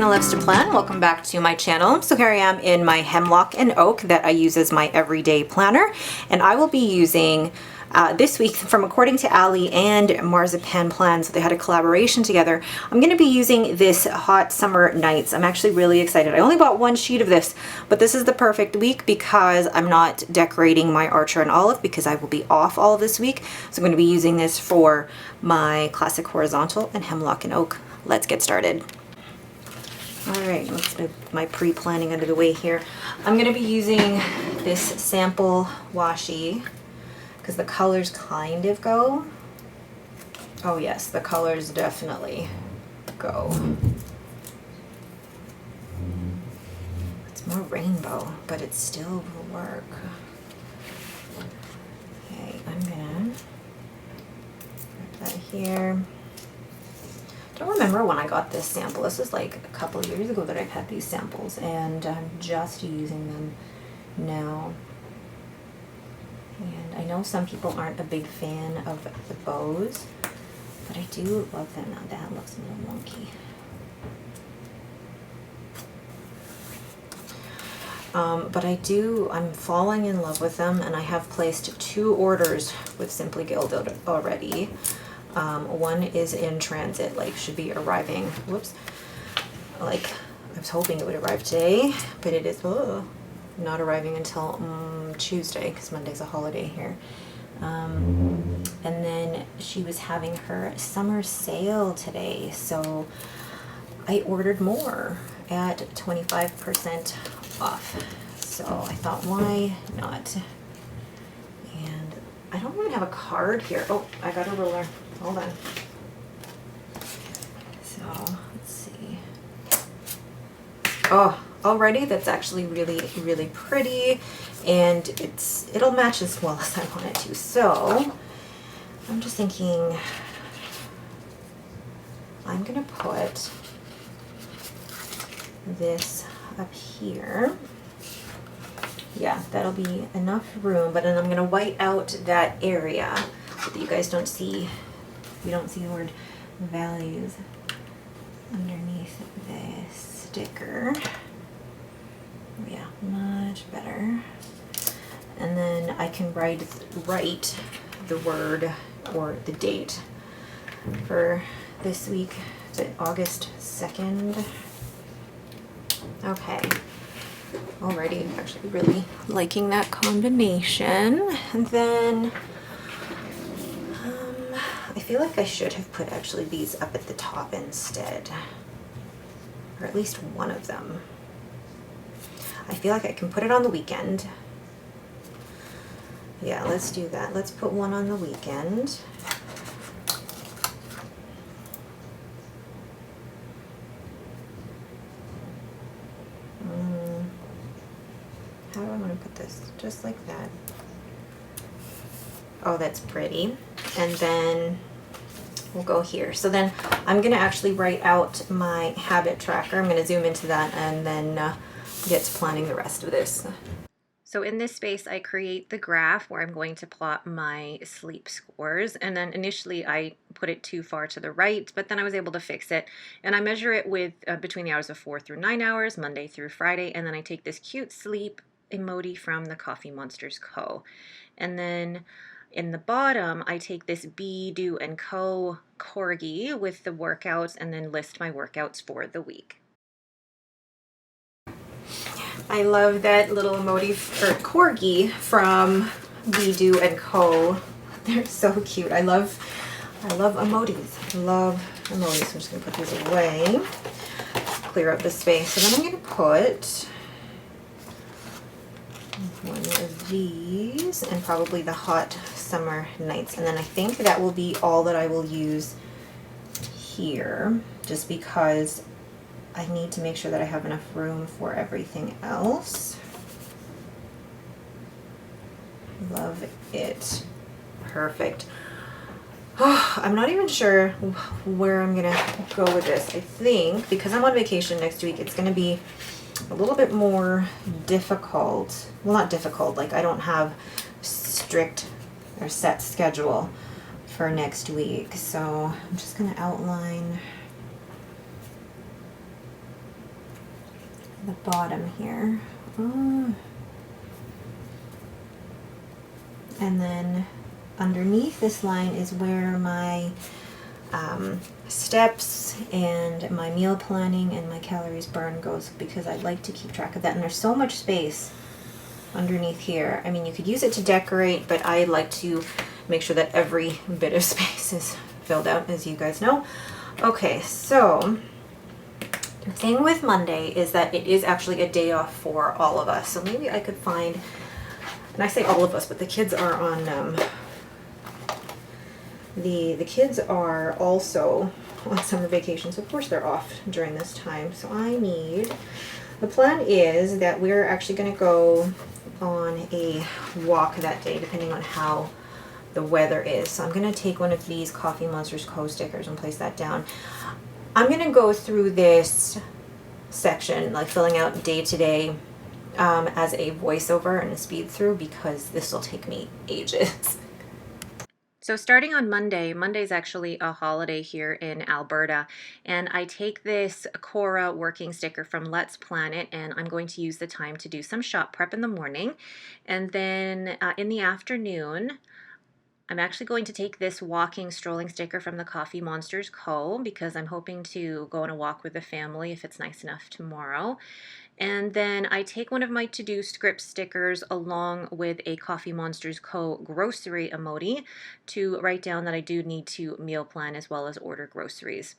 Loves to Plan. Welcome back to my channel. So here I am in my Hemlock and Oak that I use as my everyday planner, and I will be using this week from According to Ali and Marzipan Plan. So they had a collaboration together. I'm going to be using this Hot Summer Nights. I'm actually really excited. I only bought one sheet of this, but this is the perfect week because I'm not decorating my Archer and Olive because I will be off all of this week. So I'm going to be using this for my Classic Horizontal and Hemlock and Oak. Let's get started. All right, let's move my pre-planning out of the way here. I'm going to be using this sample washi because the colors kind of go. Oh yes, the colors definitely go. It's more rainbow, but it still will work. Okay, I'm gonna put that here. I don't remember when I got this sample. This is like a couple of years ago that I've had these samples, and I'm just using them now. And I know some people aren't a big fan of the bows, but I do love them. Now that looks a little wonky. But I'm falling in love with them, and I have placed 2 orders with Simply Gilded already. One is in transit, like should be arriving, whoops, like I was hoping it would arrive today, but it is not arriving until Tuesday because Monday's a holiday here. And then she was having her summer sale today, so I ordered more at 25% off. So I thought, why not? And I don't even have a card here. Oh, I got a ruler. Hold on. So let's see. Oh, already that's actually really, really pretty, and it'll match as well as I want it to. So I'm just thinking I'm gonna put this up here. Yeah, that'll be enough room, but then I'm gonna white out that area so that you guys don't see. You don't see the word values underneath this sticker. Yeah, much better. And then I can write the word or the date for this week. Is it August 2nd? Okay. Alrighty, I'm actually really liking that combination. And then I feel like I should have put actually these up at the top instead, or at least one of them. I feel like I can put it on the weekend. Yeah, let's do that. Let's put one on the weekend. How do I want to put this? Just like that. Oh, that's pretty. And then we'll go here. So then I'm going to actually write out my habit tracker. I'm going to zoom into that and then get to planning the rest of this. So in this space, I create the graph where I'm going to plot my sleep scores. And then initially I put it too far to the right, but then I was able to fix it. And I measure it with between the hours of 4 through 9 hours, Monday through Friday. And then I take this cute sleep emoji from the Coffee Monsters Co. And then in the bottom, I take this Be, Do, and Co corgi with the workouts and then list my workouts for the week. I love that little emoji or corgi from Be, Do, and Co. They're so cute. I love emojis. I love emojis. I'm just going to put these away. Clear up the space. So then I'm going to put one of these and probably the Hot Summer Nights, and then I think that will be all that I will use here, just because I need to make sure that I have enough room for everything else. Love it. Perfect. Oh, I'm not even sure where I'm gonna go with this. I think because I'm on vacation next week, it's gonna be a little bit more difficult. Well, not difficult, like I don't have strict or set schedule for next week. So I'm just going to outline the bottom here. And then underneath this line is where my steps and my meal planning and my calories burned goes, because I like to keep track of that. And there's so much space underneath here. I mean, you could use it to decorate, but I like to make sure that every bit of space is filled out, as you guys know. Okay, so the thing with Monday is that it is actually a day off for all of us. So maybe I could find, and I say all of us, but the kids are on, the kids are also on summer vacation. So of course they're off during this time. So the plan is that we're actually gonna go on a walk that day, depending on how the weather is. So I'm gonna take one of these Coffee Monsters Co. stickers and place that down. I'm gonna go through this section, like filling out day to day, as a voiceover and a speed through, because this will take me ages. So starting on Monday, Monday's actually a holiday here in Alberta, and I take this Cora working sticker from Let's Planet, and I'm going to use the time to do some shop prep in the morning. And then in the afternoon, I'm actually going to take this walking strolling sticker from the Coffee Monsters Co. because I'm hoping to go on a walk with the family if it's nice enough tomorrow. And then I take one of my to-do script stickers along with a Coffee Monsters Co. grocery emoji to write down that I do need to meal plan as well as order groceries.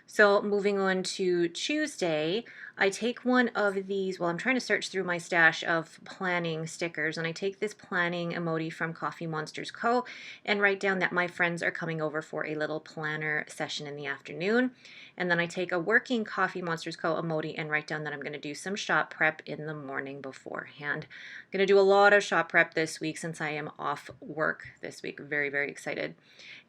So moving on to Tuesday, I take one of these, well, I'm trying to search through my stash of planning stickers, and I take this planning emoji from Coffee Monsters Co. and write down that my friends are coming over for a little planner session in the afternoon. And then I take a working Coffee Monsters Co. emoji and write down that I'm going to do some shop prep in the morning beforehand. I'm going to do a lot of shop prep this week since I am off work this week. Very, very excited.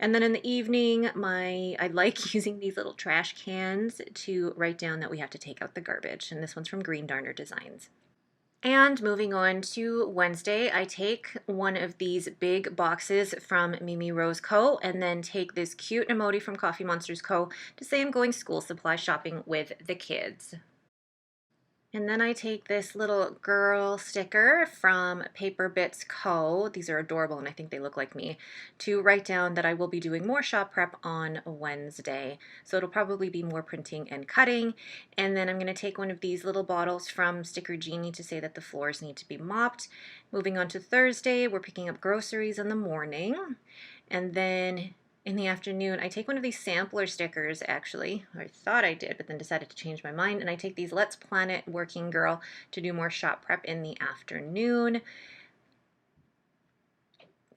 And then in the evening, I like using these little trash cans to write down that we have to take out the garbage. And this one's from Green Darner Designs. And moving on to Wednesday, I take one of these big boxes from Mimi Rose Co. and then take this cute emoji from Coffee Monsters Co. to say I'm going school supply shopping with the kids. And then I take this little girl sticker from Paper Bits Co. These are adorable and I think they look like me, to write down that I will be doing more shop prep on Wednesday. So it'll probably be more printing and cutting. And then I'm going to take one of these little bottles from Sticker Genie to say that the floors need to be mopped. Moving on to Thursday, we're picking up groceries in the morning. And then in the afternoon, I take one of these sampler stickers, actually. I thought I did, but then decided to change my mind. And I take these Let's Planet Working Girl to do more shop prep in the afternoon.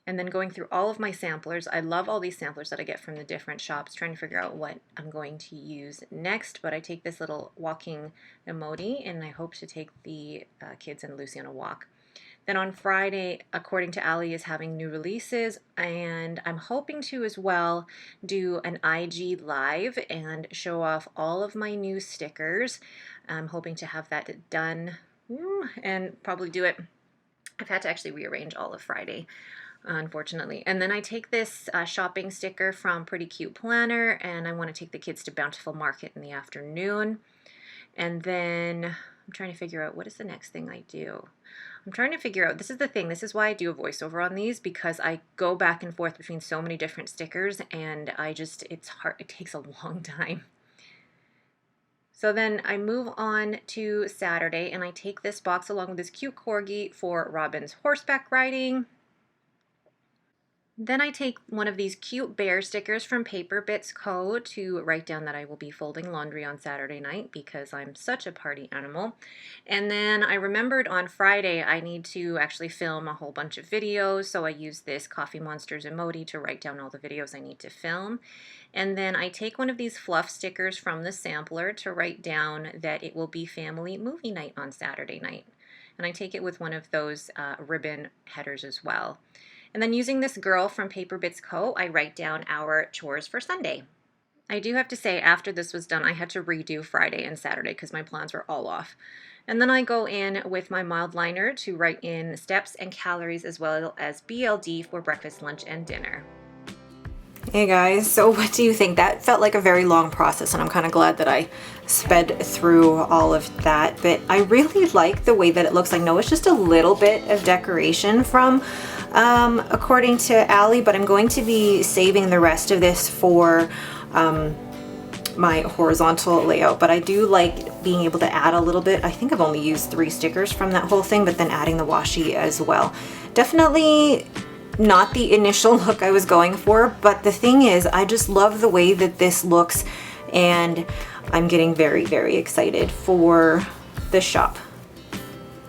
And then going through all of my samplers. I love all these samplers that I get from the different shops, trying to figure out what I'm going to use next. But I take this little walking emoji, and I hope to take the kids and Lucy on a walk. Then on Friday, according to Ali, is having new releases, and I'm hoping to as well do an IG live and show off all of my new stickers. I'm hoping to have that done and probably do it. I've had to actually rearrange all of Friday, unfortunately. And then I take this shopping sticker from Pretty Cute Planner, and I want to take the kids to Bountiful Market in the afternoon. And then I'm trying to figure out what is the next thing I do. I'm trying to figure out, this is the thing, this is why I do a voiceover on these, because I go back and forth between so many different stickers and it's hard, it takes a long time. So then I move on to Saturday and I take this box along with this cute corgi for Robin's horseback riding. Then I take one of these cute bear stickers from Paper Bits Co. to write down that I will be folding laundry on Saturday night because I'm such a party animal. And then I remembered on Friday I need to actually film a whole bunch of videos, so I use this Coffee Monsters emoji to write down all the videos I need to film. And then I take one of these fluff stickers from the sampler to write down that it will be family movie night on Saturday night. And I take it with one of those ribbon headers as well. And then using this girl from Paper Bits Co., I write down our chores for Sunday. I do have to say, after this was done, I had to redo Friday and Saturday because my plans were all off. And then I go in with my mild liner to write in steps and calories as well as BLD for breakfast, lunch, and dinner. Hey guys, so what do you think? That felt like a very long process, and I'm kind of glad that I sped through all of that, but I really like the way that it looks. I know it's just a little bit of decoration from according to Allie, but I'm going to be saving the rest of this for my horizontal layout. But I do like being able to add a little bit. I think I've only used 3 stickers from that whole thing, but then adding the washi as well. Definitely not the initial look I was going for, but the thing is, I just love the way that this looks, and I'm getting very, very excited for the shop.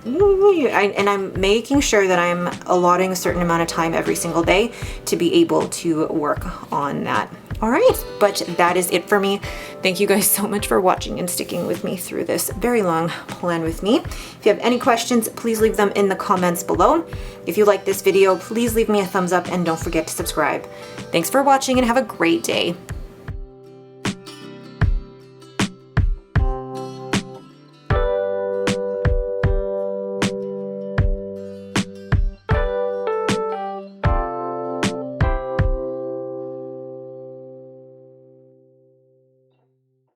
And I'm making sure that I'm allotting a certain amount of time every single day to be able to work on that. All right, but that is it for me. Thank you guys so much for watching and sticking with me through this very long plan with me. If you have any questions, please leave them in the comments below. If you like this video, please leave me a thumbs up and don't forget to subscribe. Thanks for watching and have a great day.